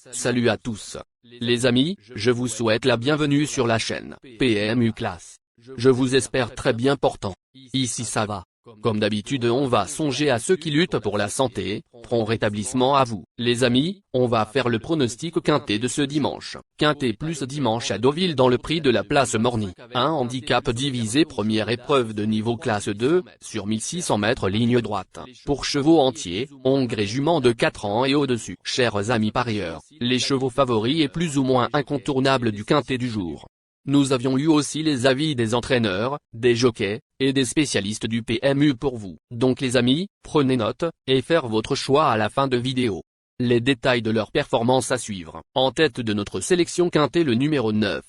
Salut à tous. Les amis, je vous souhaite la bienvenue sur la chaîne PMU Classe. Je vous espère très bien portant. Ici ça va. Comme d'habitude on va songer à ceux qui luttent pour la santé, prompt rétablissement à vous. Les amis, on va faire le pronostic quintet de ce dimanche. Quintet plus dimanche à Deauville dans le prix de la place Morny. Un handicap divisé première épreuve de niveau classe 2, sur 1600 mètres ligne droite. Pour chevaux entiers, ongres et juments de 4 ans et au-dessus. Chers amis parieurs, les chevaux favoris et plus ou moins incontournables du quintet du jour. Nous avions eu aussi les avis des entraîneurs, des jockeys, et des spécialistes du PMU pour vous. Donc les amis, prenez note, et faire votre choix à la fin de vidéo. Les détails de leur performance à suivre. En tête de notre sélection quintet le numéro 9.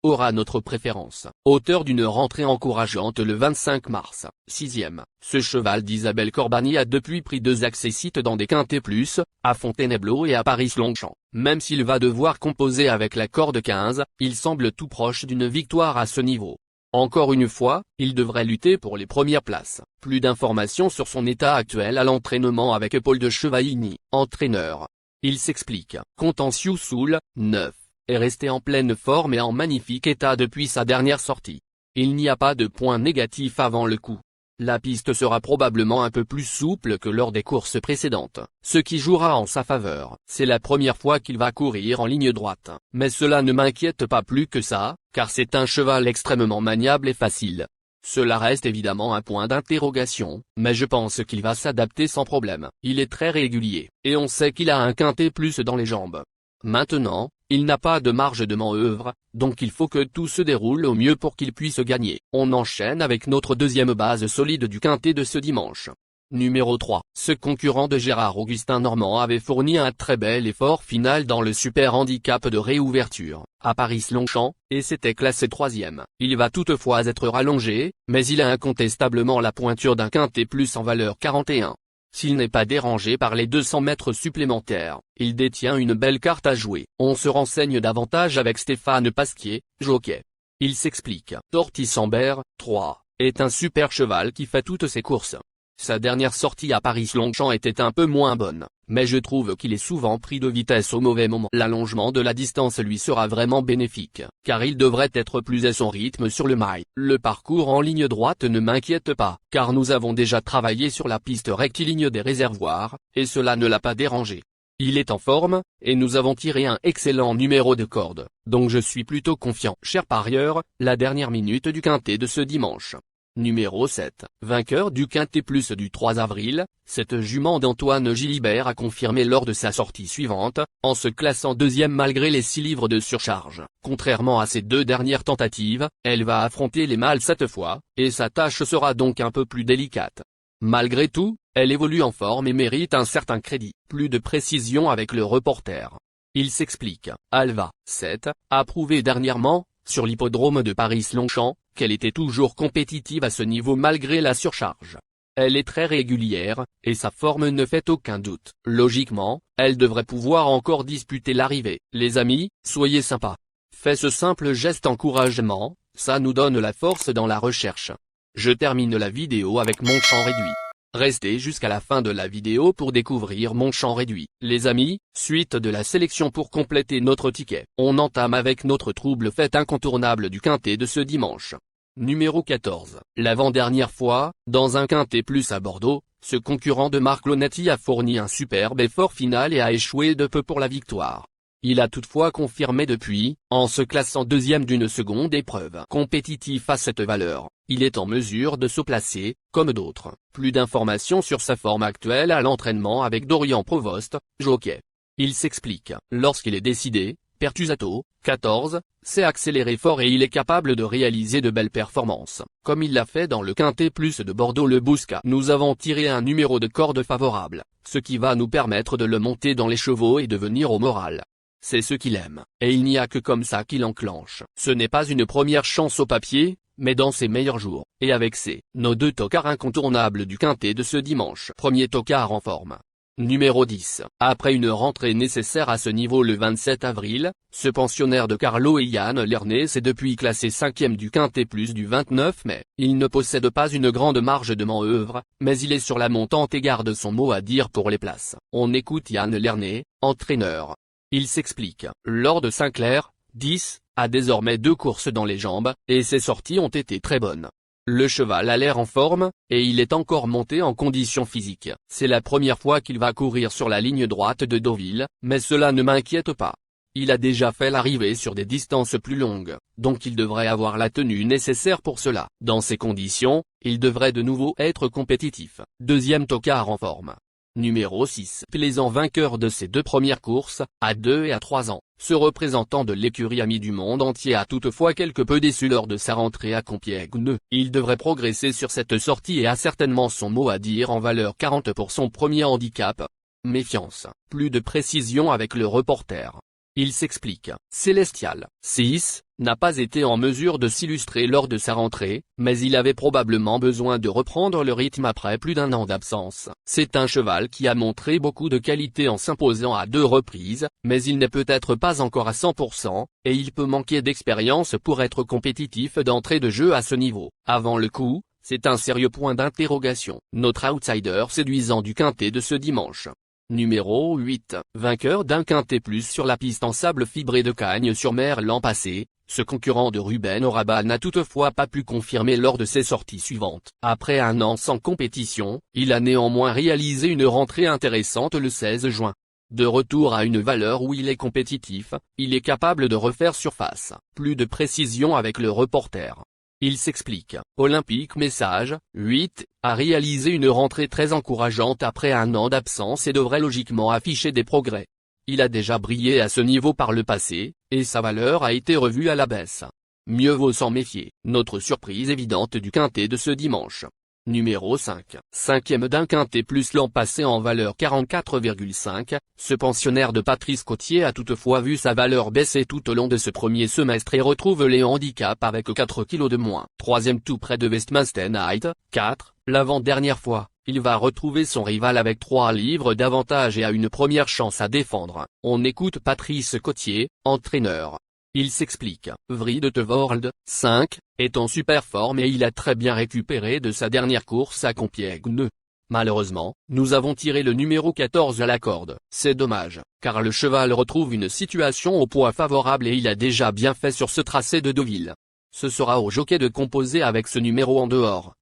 Aura notre préférence. Auteur d'une rentrée encourageante le 25 mars. 6e. Ce cheval d'Isabelle Corbani a depuis pris 2 accessites dans des quintets plus, à Fontainebleau et à Paris-Longchamp. Même s'il va devoir composer avec la corde 15, il semble tout proche d'une victoire à ce niveau. Encore une fois, il devrait lutter pour les premières places. Plus d'informations sur son état actuel à l'entraînement avec Paul de Chevaligny, entraîneur. Il s'explique. Contentieux Soul, 9. Est resté en pleine forme et en magnifique état depuis sa dernière sortie. Il n'y a pas de point négatif avant le coup. La piste sera probablement un peu plus souple que lors des courses précédentes, ce qui jouera en sa faveur. C'est la première fois qu'il va courir en ligne droite, mais cela ne m'inquiète pas plus que ça, car c'est un cheval extrêmement maniable et facile. Cela reste évidemment un point d'interrogation, mais je pense qu'il va s'adapter sans problème. Il est très régulier, et on sait qu'il a un quintet plus dans les jambes. Maintenant, il n'a pas de marge de manœuvre, donc il faut que tout se déroule au mieux pour qu'il puisse gagner. On enchaîne avec notre deuxième base solide du quintet de ce dimanche. Numéro 3. Ce concurrent de Gérard Augustin Normand avait fourni un très bel effort final dans le super handicap de réouverture, à Paris-Longchamp, et s'était classé 3e. Il va toutefois être rallongé, mais il a incontestablement la pointure d'un quintet plus en valeur 41. S'il n'est pas dérangé par les 200 mètres supplémentaires, il détient une belle carte à jouer. On se renseigne davantage avec Stéphane Pasquier, jockey. Il s'explique. Tortissambert, 3, est un super cheval qui fait toutes ses courses. Sa dernière sortie à Paris-Longchamp était un peu moins bonne, mais je trouve qu'il est souvent pris de vitesse au mauvais moment. L'allongement de la distance lui sera vraiment bénéfique, car il devrait être plus à son rythme sur le mail. Le parcours en ligne droite ne m'inquiète pas, car nous avons déjà travaillé sur la piste rectiligne des réservoirs, et cela ne l'a pas dérangé. Il est en forme, et nous avons tiré un excellent numéro de corde, donc je suis plutôt confiant. Chers parieurs, la dernière minute du quintet de ce dimanche. Numéro 7, vainqueur du quintet plus du 3 avril, cette jument d'Antoine Gilibert a confirmé lors de sa sortie suivante, en se classant 2e malgré les 6 livres de surcharge. Contrairement à ses 2 dernières tentatives, elle va affronter les mâles cette fois, et sa tâche sera donc un peu plus délicate. Malgré tout, elle évolue en forme et mérite un certain crédit. Plus de précision avec le reporter. Il s'explique. Alva, 7, a prouvé dernièrement, sur l'hippodrome de Paris-Longchamp, qu'elle était toujours compétitive à ce niveau malgré la surcharge. Elle est très régulière, et sa forme ne fait aucun doute. Logiquement, elle devrait pouvoir encore disputer l'arrivée. Les amis, soyez sympas. Faites ce simple geste encouragement, ça nous donne la force dans la recherche. Je termine la vidéo avec mon champ réduit. Restez jusqu'à la fin de la vidéo pour découvrir mon champ réduit. Les amis, suite de la sélection pour compléter notre ticket. On entame avec notre trouble fête incontournable du quintet de ce dimanche. Numéro 14. L'avant-dernière fois, dans un quintet plus à Bordeaux, ce concurrent de Marc Lonetti a fourni un superbe effort final et a échoué de peu pour la victoire. Il a toutefois confirmé depuis, en se classant 2e d'une seconde épreuve. Compétitif à cette valeur, il est en mesure de se placer, comme d'autres. Plus d'informations sur sa forme actuelle à l'entraînement avec Dorian Provost, jockey. Il s'explique. Lorsqu'il est décidé, Pertusato, 14, sait accélérer fort et il est capable de réaliser de belles performances, comme il l'a fait dans le quintet plus de Bordeaux-le Bouscat. Nous avons tiré un numéro de corde favorable, ce qui va nous permettre de le monter dans les chevaux et de venir au moral. C'est ce qu'il aime, et il n'y a que comme ça qu'il enclenche. Ce n'est pas une première chance au papier, mais dans ses meilleurs jours, et avec nos 2 tocards incontournables du quintet de ce dimanche. Premier tocard en forme. Numéro 10. Après une rentrée nécessaire à ce niveau le 27 avril, ce pensionnaire de Carlo et Yann Lernet s'est depuis classé 5e du quintet plus du 29 mai. Il ne possède pas une grande marge de manœuvre, mais il est sur la montante et garde son mot à dire pour les places. On écoute Yann Lernet, entraîneur. Il s'explique. Lord Sinclair, 10, a désormais 2 courses dans les jambes, et ses sorties ont été très bonnes. Le cheval a l'air en forme, et il est encore monté en condition physique. C'est la première fois qu'il va courir sur la ligne droite de Deauville, mais cela ne m'inquiète pas. Il a déjà fait l'arrivée sur des distances plus longues, donc il devrait avoir la tenue nécessaire pour cela. Dans ces conditions, il devrait de nouveau être compétitif. Deuxième tocard en forme. Numéro 6. Plaisant vainqueur de ses 2 premières courses, à 2 et à 3 ans, ce représentant de l'écurie Ami du monde entier a toutefois quelque peu déçu lors de sa rentrée à Compiègne. Il devrait progresser sur cette sortie et a certainement son mot à dire en valeur 40 pour son premier handicap. Méfiance. Plus de précision avec le reporter. Il s'explique. Célestial, 6, n'a pas été en mesure de s'illustrer lors de sa rentrée, mais il avait probablement besoin de reprendre le rythme après plus d'1 an d'absence. C'est un cheval qui a montré beaucoup de qualité en s'imposant à 2 reprises, mais il n'est peut-être pas encore à 100%, et il peut manquer d'expérience pour être compétitif d'entrée de jeu à ce niveau. Avant le coup, c'est un sérieux point d'interrogation. Notre outsider séduisant du quintet de ce dimanche. Numéro 8, vainqueur d'un quintet plus sur la piste en sable fibré de Cagnes-sur-Mer l'an passé, ce concurrent de Ruben Oraba n'a toutefois pas pu confirmer lors de ses sorties suivantes. Après 1 an sans compétition, il a néanmoins réalisé une rentrée intéressante le 16 juin. De retour à une valeur où il est compétitif, il est capable de refaire surface. Plus de précision avec le reporter. Il s'explique. Olympique Message, 8, a réalisé une rentrée très encourageante après 1 an d'absence et devrait logiquement afficher des progrès. Il a déjà brillé à ce niveau par le passé, et sa valeur a été revue à la baisse. Mieux vaut s'en méfier. Notre surprise évidente du quintet de ce dimanche. Numéro 5. 5e d'un quintet plus l'an passé en valeur 44,5, ce pensionnaire de Patrice Côtier a toutefois vu sa valeur baisser tout au long de ce premier semestre et retrouve les handicaps avec 4 kg de moins. 3e tout près de Westminster Night, 4, l'avant-dernière fois, il va retrouver son rival avec 3 livres d'avantage et a une première chance à défendre. On écoute Patrice Côtier, entraîneur. Il s'explique. Vry de Tevold, 5, est en super forme et il a très bien récupéré de sa dernière course à Compiègne. Malheureusement, nous avons tiré le numéro 14 à la corde. C'est dommage, car le cheval retrouve une situation au poids favorable et il a déjà bien fait sur ce tracé de Deauville. Ce sera au jockey de composer avec ce numéro en dehors.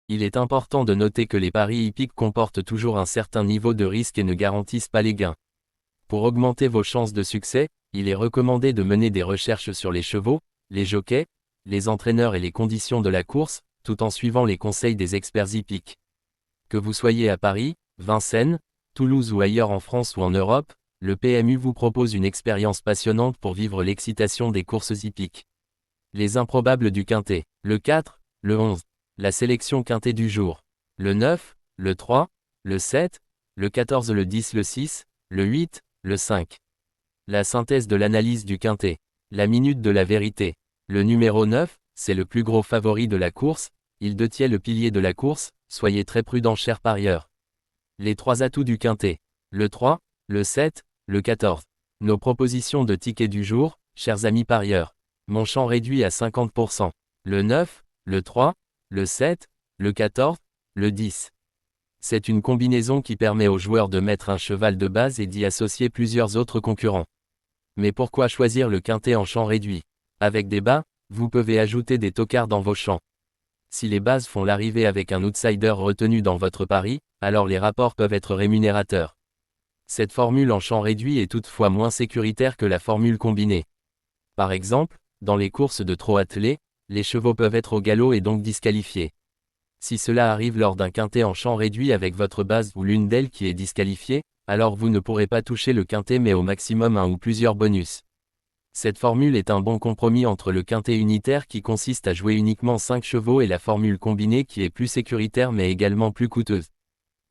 Il est important de noter que les paris hippiques comportent toujours un certain niveau de risque et ne garantissent pas les gains. Pour augmenter vos chances de succès, il est recommandé de mener des recherches sur les chevaux, les jockeys, les entraîneurs et les conditions de la course, tout en suivant les conseils des experts hippiques. Que vous soyez à Paris, Vincennes, Toulouse ou ailleurs en France ou en Europe, le PMU vous propose une expérience passionnante pour vivre l'excitation des courses hippiques. Les improbables du quintet. Le 4, le 11. La sélection quintet du jour. Le 9, le 3, le 7, le 14, le 10, le 6, le 8, le 5. La synthèse de l'analyse du quintet. La minute de la vérité. Le numéro 9, c'est le plus gros favori de la course, il détient le pilier de la course, soyez très prudents chers parieurs. Les 3 atouts du quintet. Le 3, le 7, le 14. Nos propositions de tickets du jour, chers amis parieurs. Mon champ réduit à 50%. Le 9, le 3, le 7, le 14, le 10. C'est une combinaison qui permet aux joueurs de mettre un cheval de base et d'y associer plusieurs autres concurrents. Mais pourquoi choisir le quintet en champ réduit? Avec des bas, vous pouvez ajouter des tocards dans vos champs. Si les bases font l'arrivée avec un outsider retenu dans votre pari, alors les rapports peuvent être rémunérateurs. Cette formule en champ réduit est toutefois moins sécuritaire que la formule combinée. Par exemple, dans les courses de trot attelé, les chevaux peuvent être au galop et donc disqualifiés. Si cela arrive lors d'un quintet en champ réduit avec votre base ou l'une d'elles qui est disqualifiée, alors vous ne pourrez pas toucher le quintet mais au maximum un ou plusieurs bonus. Cette formule est un bon compromis entre le quintet unitaire qui consiste à jouer uniquement 5 chevaux et la formule combinée qui est plus sécuritaire mais également plus coûteuse.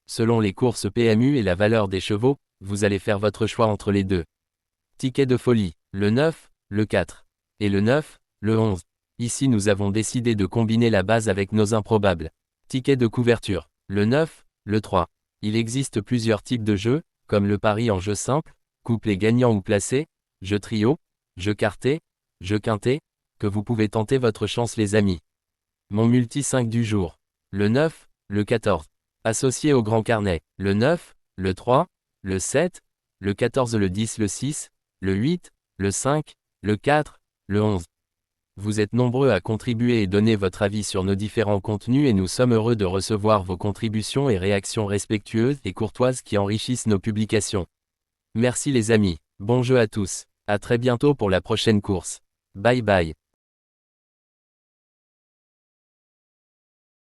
Selon les courses PMU et la valeur des chevaux, vous allez faire votre choix entre les deux. Ticket de folie, le 9, le 4. Et le 9, le 11. Ici nous avons décidé de combiner la base avec nos improbables. Ticket de couverture, le 9, le 3. Il existe plusieurs types de jeux, comme le pari en jeu simple, couplet gagnant ou placé, jeu trio, jeu quarté, jeu quintet, que vous pouvez tenter votre chance les amis. Mon multi 5 du jour. Le 9, le 14. Associé au grand carnet, le 9, le 3, le 7, le 14, le 10, le 6, le 8, le 5, le 4, le 11. Vous êtes nombreux à contribuer et donner votre avis sur nos différents contenus et nous sommes heureux de recevoir vos contributions et réactions respectueuses et courtoises qui enrichissent nos publications. Merci les amis, bon jeu à tous, à très bientôt pour la prochaine course. Bye bye.